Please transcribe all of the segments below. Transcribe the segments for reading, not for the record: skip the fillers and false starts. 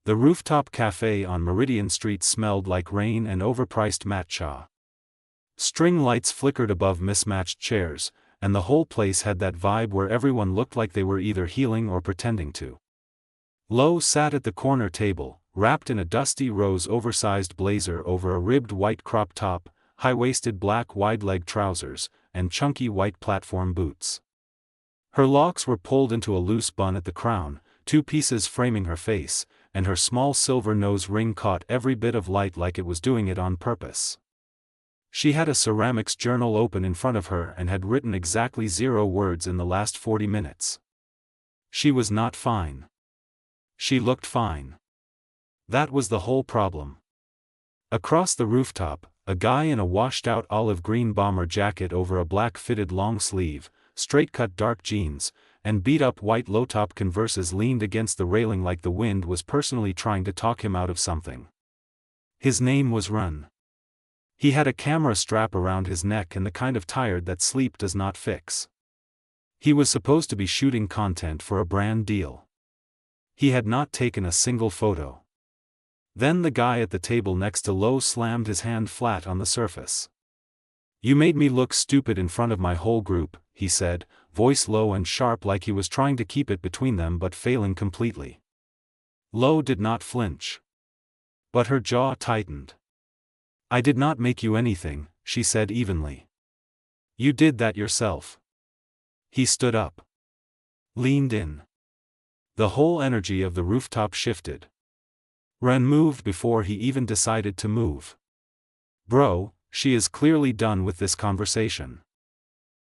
The rooftop café on Meridian Street smelled like rain and overpriced matcha. String lights flickered above mismatched chairs, and the whole place had that vibe where everyone looked like they were either healing or pretending to. Lo sat at the corner table, wrapped in a dusty rose oversized blazer over a ribbed white crop top, high-waisted black wide-leg trousers, and chunky white platform boots. Her locks were pulled into a loose bun at the crown, two pieces framing her face, and her small silver nose ring caught every bit of light like it was doing it on purpose. She had a ceramics journal open in front of her and had written exactly 0 words in the last 40 minutes. She was not fine. She looked fine. That was the whole problem. Across the rooftop, a guy in a washed-out olive green bomber jacket over a black-fitted long-sleeve, straight-cut dark jeans, and beat-up white low-top Converses leaned against the railing like the wind was personally trying to talk him out of something. His name was Run. He had a camera strap around his neck and the kind of tired that sleep does not fix. He was supposed to be shooting content for a brand deal. He had not taken a single photo. Then the guy at the table next to Lo slammed his hand flat on the surface. "You made me look stupid in front of my whole group," he said, voice low and sharp like he was trying to keep it between them but failing completely. Lo did not flinch. But her jaw tightened. "I did not make you anything," she said evenly. "You did that yourself." He stood up. Leaned in. The whole energy of the rooftop shifted. Ren moved before he even decided to move. "Bro, she is clearly done with this conversation."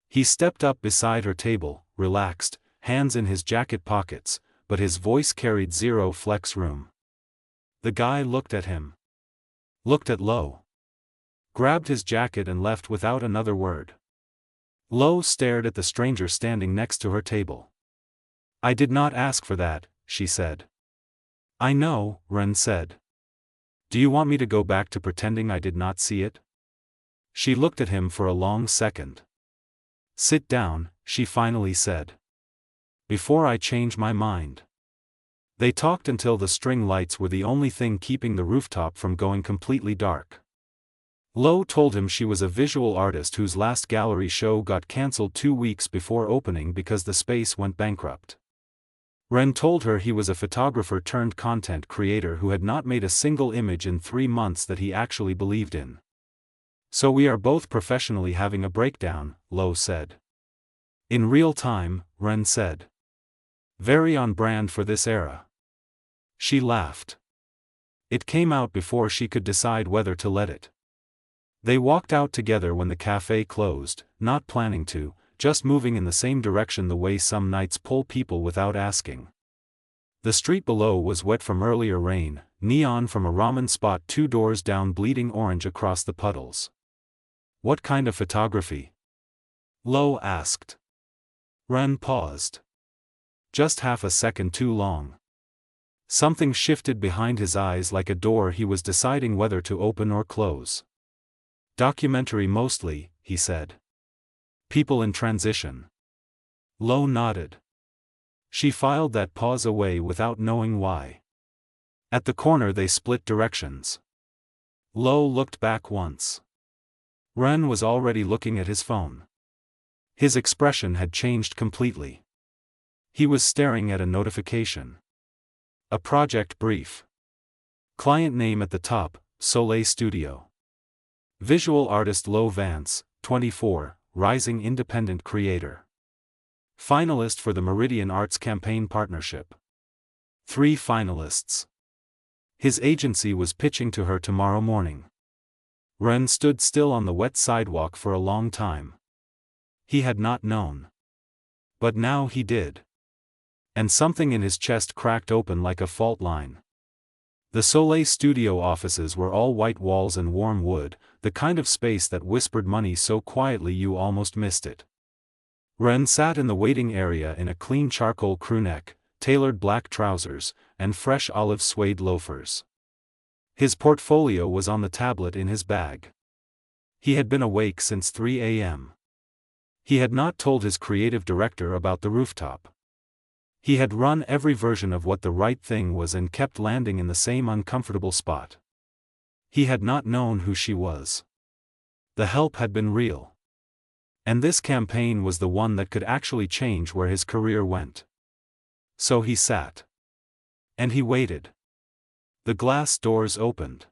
He stepped up beside her table, relaxed, hands in his jacket pockets, but his voice carried 0 flex room. The guy looked at him. Looked at Lo. Grabbed his jacket and left without another word. Lo stared at the stranger standing next to her table. "I did not ask for that," she said. "I know," Ren said. "Do you want me to go back to pretending I did not see it?" She looked at him for a long second. "Sit down," she finally said. "Before I change my mind." They talked until the string lights were the only thing keeping the rooftop from going completely dark. Lo told him she was a visual artist whose last gallery show got cancelled 2 weeks before opening because the space went bankrupt. Ren told her he was a photographer turned content creator who had not made a single image in 3 months that he actually believed in. "So we are both professionally having a breakdown," Lo said. "In real time," Ren said. "Very on brand for this era." She laughed. It came out before she could decide whether to let it. They walked out together when the cafe closed, not planning to, just moving in the same direction the way some nights pull people without asking. The street below was wet from earlier rain, neon from a ramen spot 2 doors down bleeding orange across the puddles. "What kind of photography?" Lo asked. Ren paused. Just half a second too long. Something shifted behind his eyes like a door he was deciding whether to open or close. "Documentary mostly," he said. "People in transition." Lo nodded. She filed that pause away without knowing why. At the corner they split directions. Lo looked back once. Ren was already looking at his phone. His expression had changed completely. He was staring at a notification. A project brief. Client name at the top, Soleil Studio. Visual artist Lo Vance, 24, rising independent creator. Finalist for the Meridian Arts Campaign Partnership. 3 finalists. His agency was pitching to her tomorrow morning. Ren stood still on the wet sidewalk for a long time. He had not known. But now he did. And something in his chest cracked open like a fault line. The Soleil Studio offices were all white walls and warm wood, the kind of space that whispered money so quietly you almost missed it. Ren sat in the waiting area in a clean charcoal crewneck, tailored black trousers, and fresh olive suede loafers. His portfolio was on the tablet in his bag. He had been awake since 3 a.m. He had not told his creative director about the rooftop. He had run every version of what the right thing was and kept landing in the same uncomfortable spot. He had not known who she was. The help had been real. And this campaign was the one that could actually change where his career went. So he sat. And he waited. The glass doors opened.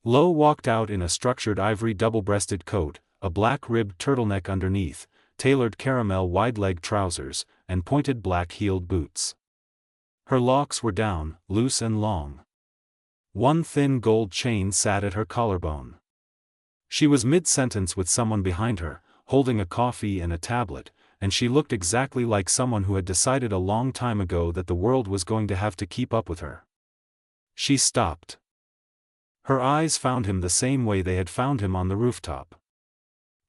Lo walked out in a structured ivory double-breasted coat, a black-ribbed turtleneck underneath, tailored caramel wide-leg trousers, and pointed black-heeled boots. Her locks were down, loose and long. One thin gold chain sat at her collarbone. She was mid-sentence with someone behind her, holding a coffee and a tablet, and she looked exactly like someone who had decided a long time ago that the world was going to have to keep up with her. She stopped. Her eyes found him the same way they had found him on the rooftop.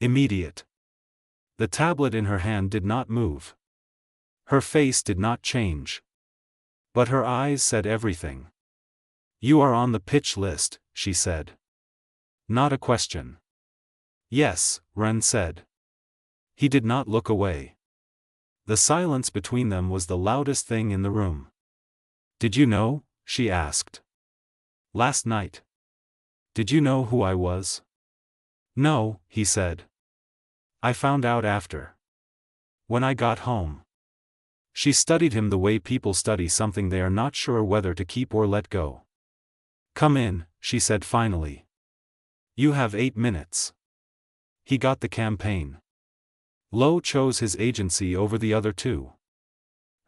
Immediate. The tablet in her hand did not move. Her face did not change. But her eyes said everything. "You are on the pitch list," she said. Not a question. "Yes," Ren said. He did not look away. The silence between them was the loudest thing in the room. "Did you know?" she asked. "Last night. Did you know who I was?" "No," he said. "I found out after. When I got home." She studied him the way people study something they are not sure whether to keep or let go. "Come in," she said finally. "You have 8 minutes." He got the campaign. Lo chose his agency over the other two.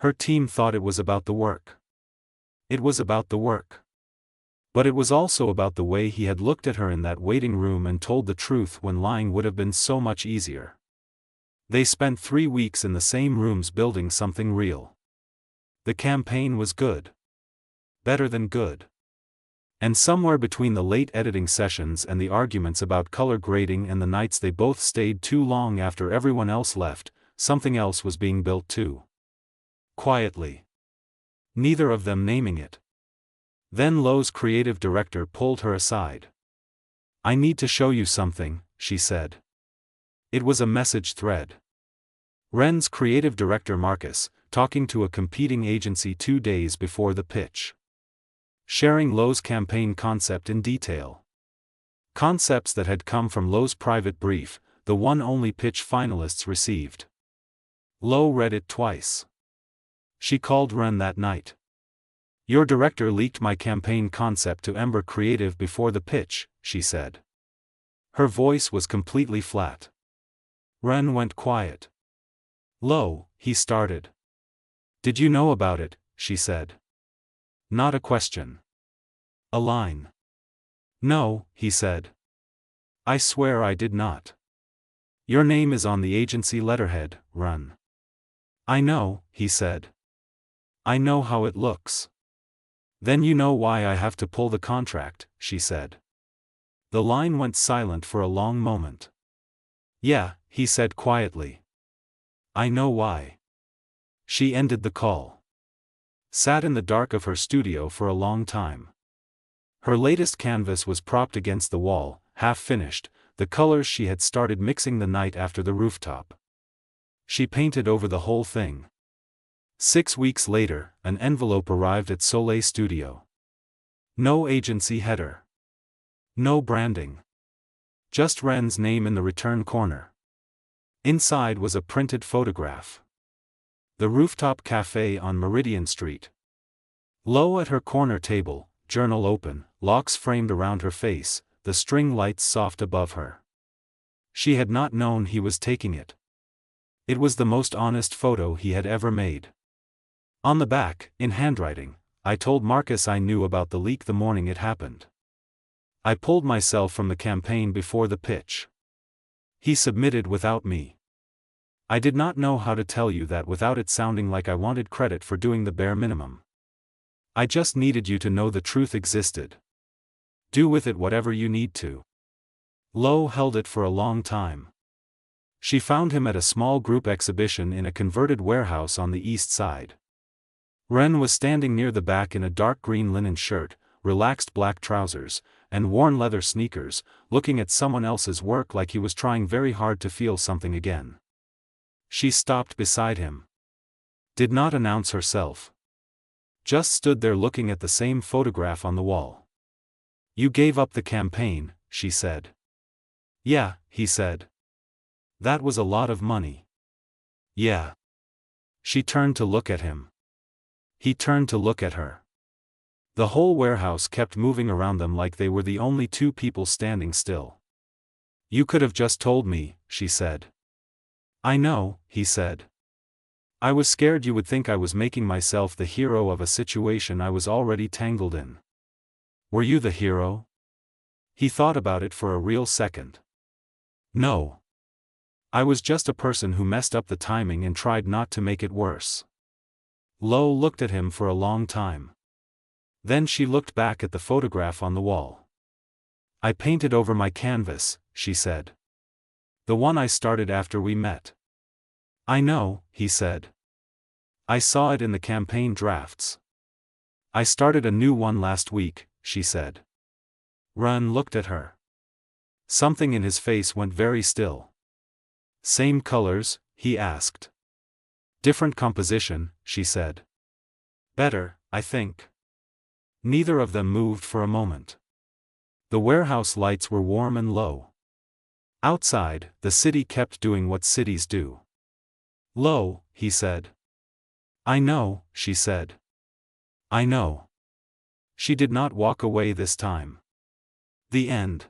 Her team thought it was about the work. It was about the work. But it was also about the way he had looked at her in that waiting room and told the truth when lying would have been so much easier. They spent 3 weeks in the same rooms building something real. The campaign was good. Better than good. And somewhere between the late editing sessions and the arguments about color grading and the nights they both stayed too long after everyone else left, something else was being built too. Quietly. Neither of them naming it. Then Lo's creative director pulled her aside. "I need to show you something," she said. It was a message thread. Ren's creative director Marcus, talking to a competing agency 2 days before the pitch. Sharing Lo's campaign concept in detail. Concepts that had come from Lo's private brief, the one only pitch finalists received. Lo read it twice. She called Ren that night. "Your director leaked my campaign concept to Ember Creative before the pitch," she said. Her voice was completely flat. Ren went quiet. "Lo," he started. "Did you know about it?" she said. Not a question. A line. "No," he said. "I swear I did not. Your name is on the agency letterhead, Ren." "I know," he said. "I know how it looks." "Then you know why I have to pull the contract," she said. The line went silent for a long moment. "Yeah," he said quietly. "I know why." She ended the call. Sat in the dark of her studio for a long time. Her latest canvas was propped against the wall, half finished, the colors she had started mixing the night after the rooftop. She painted over the whole thing. 6 weeks later, an envelope arrived at Soleil Studio. No agency header. No branding. Just Ren's name in the return corner. Inside was a printed photograph. The rooftop café on Meridian Street. Lo at her corner table, journal open, locks framed around her face, the string lights soft above her. She had not known he was taking it. It was the most honest photo he had ever made. On the back, in handwriting, "I told Marcus I knew about the leak the morning it happened. I pulled myself from the campaign before the pitch. He submitted without me. I did not know how to tell you that without it sounding like I wanted credit for doing the bare minimum. I just needed you to know the truth existed. Do with it whatever you need to." Lo held it for a long time. She found him at a small group exhibition in a converted warehouse on the east side. Ren was standing near the back in a dark green linen shirt, relaxed black trousers, and worn leather sneakers, looking at someone else's work like he was trying very hard to feel something again. She stopped beside him. Did not announce herself. Just stood there looking at the same photograph on the wall. You gave up the campaign, she said. Yeah, he said. That was a lot of money. Yeah. She turned to look at him. He turned to look at her. The whole warehouse kept moving around them like they were the only two people standing still. You could have just told me, she said. I know, he said. I was scared you would think I was making myself the hero of a situation I was already tangled in. Were you the hero? He thought about it for a real second. No. I was just a person who messed up the timing and tried not to make it worse. Lo looked at him for a long time. Then she looked back at the photograph on the wall. I painted over my canvas, she said. The one I started after we met. I know, he said. I saw it in the campaign drafts. I started a new one last week, she said. Run looked at her. Something in his face went very still. Same colors, he asked. Different composition, she said. Better, I think. Neither of them moved for a moment. The warehouse lights were warm and low. Outside, the city kept doing what cities do. Lo, he said. I know, she said. I know. She did not walk away this time. The end.